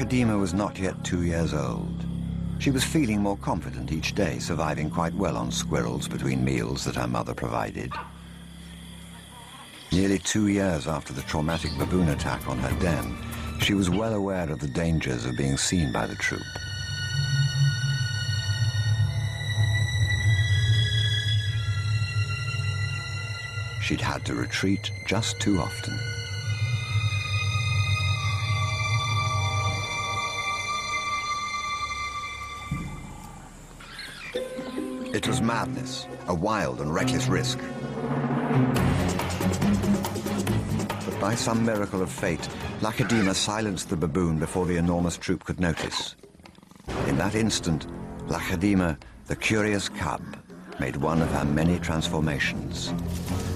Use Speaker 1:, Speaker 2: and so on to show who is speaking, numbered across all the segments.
Speaker 1: Lakhadima was not yet 2 years old. She was feeling more confident each day, surviving quite well on squirrels between meals that her mother provided. Nearly 2 years after the traumatic baboon attack on her den, she was well aware of the dangers of being seen by the troop. She'd had to retreat just too often. It was madness, a wild and reckless risk. But by some miracle of fate, Lakhadima silenced the baboon before the enormous troop could notice. In that instant, Lakhadima, the curious cub, made one of her many transformations.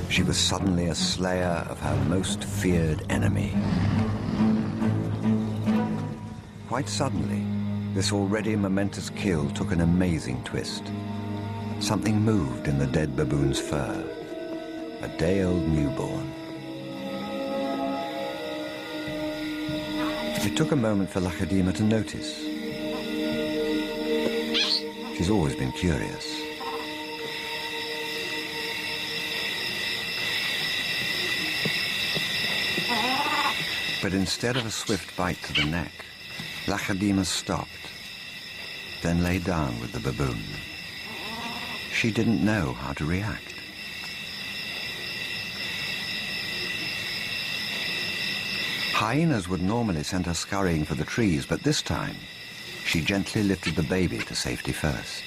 Speaker 1: She was suddenly a slayer of her most feared enemy. Quite suddenly, this already momentous kill took an amazing twist. Something moved in the dead baboon's fur. A day-old newborn. It took a moment for Lakhadima to notice. She's always been curious. But instead of a swift bite to the neck, Lakhadima stopped, then lay down with the baboon. She didn't know how to react. Hyenas would normally send her scurrying for the trees, but this time, she gently lifted the baby to safety first.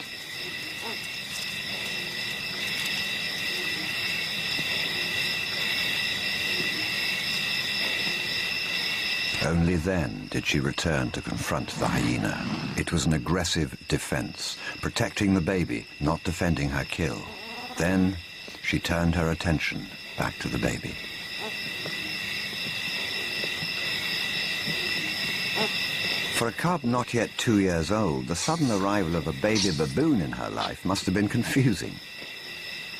Speaker 1: Only then did she return to confront the hyena. It was an aggressive defense, protecting the baby, not defending her kill. Then she turned her attention back to the baby. For a cub not yet 2 years old, the sudden arrival of a baby baboon in her life must have been confusing.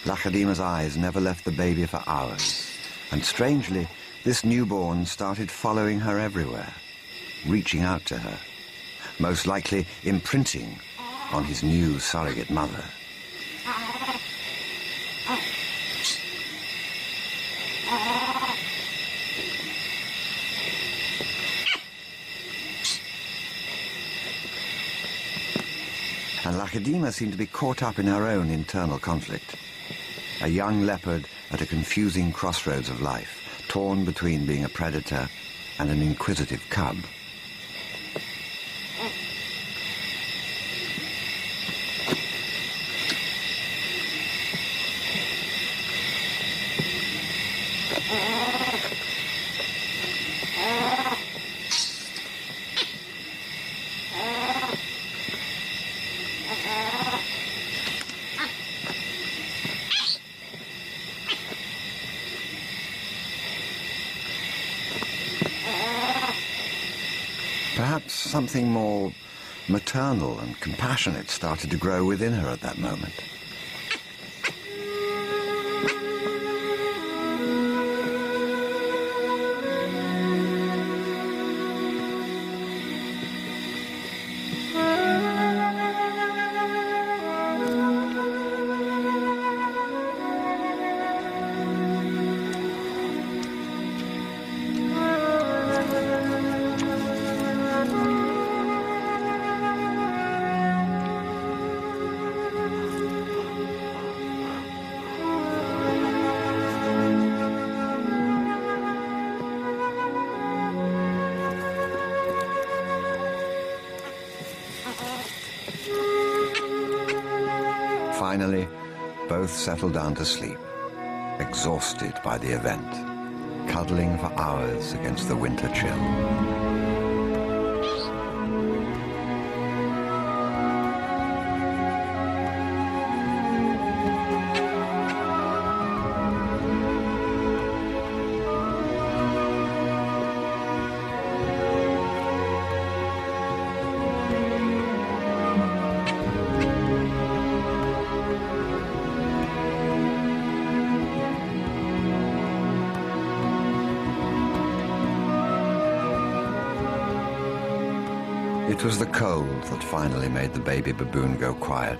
Speaker 1: Lakhadima's eyes never left the baby for hours, and strangely, this newborn started following her everywhere, reaching out to her, most likely imprinting on his new surrogate mother. And Lakhadima seemed to be caught up in her own internal conflict. A young leopard at a confusing crossroads of life, torn between being a predator and an inquisitive cub. Perhaps something more maternal and compassionate started to grow within her at that moment. Finally, both settled down to sleep, exhausted by the event, cuddling for hours against the winter chill. It was the cold that finally made the baby baboon go quiet.